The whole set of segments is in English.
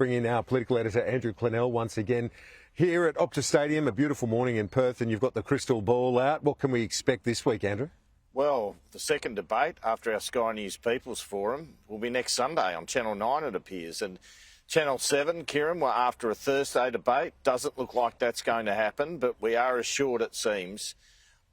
bring in our political editor Andrew Clennell once again here at Optus Stadium. A beautiful morning in Perth, and you've got the crystal ball out. What can we expect this week, Andrew? Well, the second debate after our Sky News People's Forum will be next Sunday on Channel 9, it appears. And Channel 7, Kieran, were after a Thursday debate. Doesn't look like that's going to happen, but we are assured, it seems,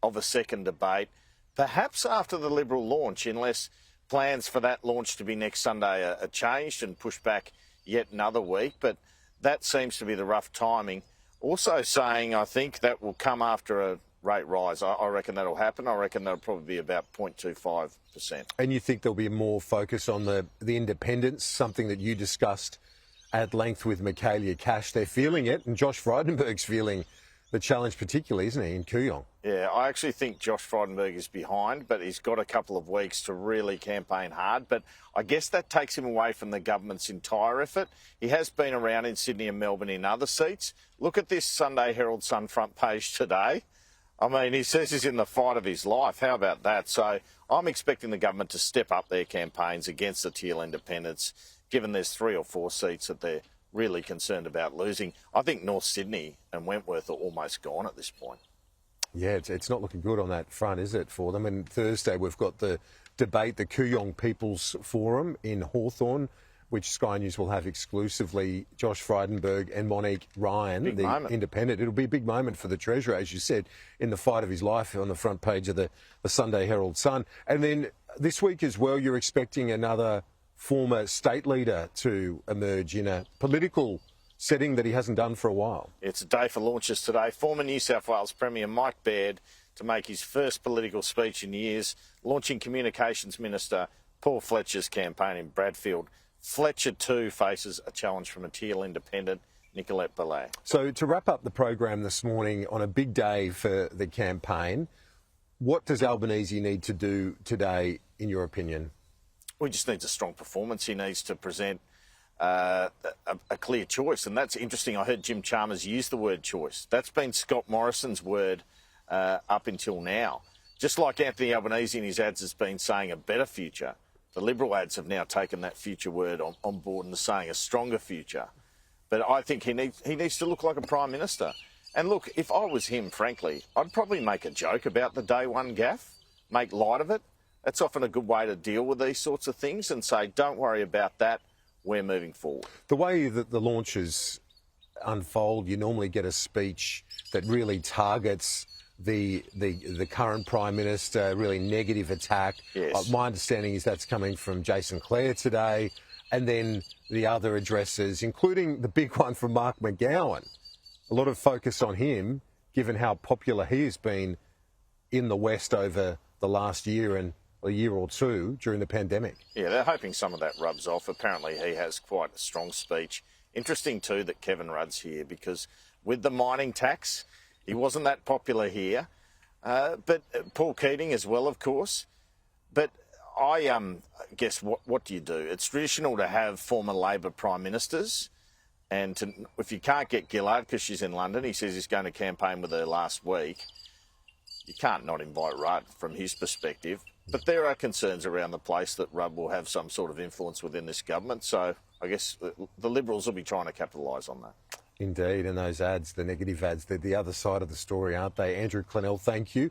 of a second debate, perhaps after the Liberal launch, unless plans for that launch to be next Sunday are changed and pushed back yet another week. But that seems to be the rough timing. Also saying, I think, that will come after a rate rise. I reckon that'll happen. I reckon that'll probably be about 0.25%. And you think there'll be more focus on the independents, something that you discussed at length with Michaelia Cash. They're feeling it, and Josh Frydenberg's feeling the challenge particularly, isn't he, in Kooyong? Yeah, I actually think Josh Frydenberg is behind, but he's got a couple of weeks to really campaign hard. But I guess that takes him away from the government's entire effort. He has been around in Sydney and Melbourne in other seats. Look at this Sunday Herald Sun front page today. I mean, he says he's in the fight of his life. How about that? So I'm expecting the government to step up their campaigns against the teal independents, given there's 3 or 4 seats that they're really concerned about losing. I think North Sydney and Wentworth are almost gone at this point. Yeah, it's not looking good on that front, is it, for them? And Thursday we've got the debate, the Kooyong People's Forum in Hawthorn, which Sky News will have exclusively. Josh Frydenberg and Monique Ryan, big the moment. independent. It'll be a big moment for the Treasurer, as you said, in the fight of his life on the front page of the Sunday Herald Sun. And then this week as well, you're expecting another former state leader to emerge in a political setting that he hasn't done for a while. It's a day for launches today. Former New South Wales Premier Mike Baird to make his first political speech in years, launching Communications Minister Paul Fletcher's campaign in Bradfield. Fletcher too faces a challenge from a teal independent, Nicolette Belay. So to wrap up the program this morning on a big day for the campaign, what does Albanese need to do today, in your opinion? He just needs a strong performance. He needs to present a clear choice. And that's interesting. I heard Jim Chalmers use the word choice. That's been Scott Morrison's word up until now. Just like Anthony Albanese in his ads has been saying a better future, the Liberal ads have now taken that future word on board and are saying a stronger future. But I think he needs to look like a Prime Minister. And look, if I was him, frankly, I'd probably make a joke about the day one gaffe, make light of it. That's often a good way to deal with these sorts of things and say, don't worry about that, we're moving forward. The way that the launches unfold, you normally get a speech that really targets the current Prime Minister, really negative attack. Yes. My understanding is that's coming from Jason Clare today, and then the other addresses, including the big one from Mark McGowan. A lot of focus on him, given how popular he has been in the West over the last year and a year or two during the pandemic. Yeah, they're hoping some of that rubs off. Apparently he has quite a strong speech. Interesting too that Kevin Rudd's here, because with the mining tax, he wasn't that popular here. But Paul Keating as well, of course. But I guess what do you do? It's traditional to have former Labor Prime Ministers. And if you can't get Gillard because she's in London, he says he's going to campaign with her last week. You can't not invite Rudd from his perspective. But there are concerns around the place that Rudd will have some sort of influence within this government. So I guess the Liberals will be trying to capitalise on that. Indeed, and those ads, the negative ads, they're the other side of the story, aren't they? Andrew Clennell, thank you.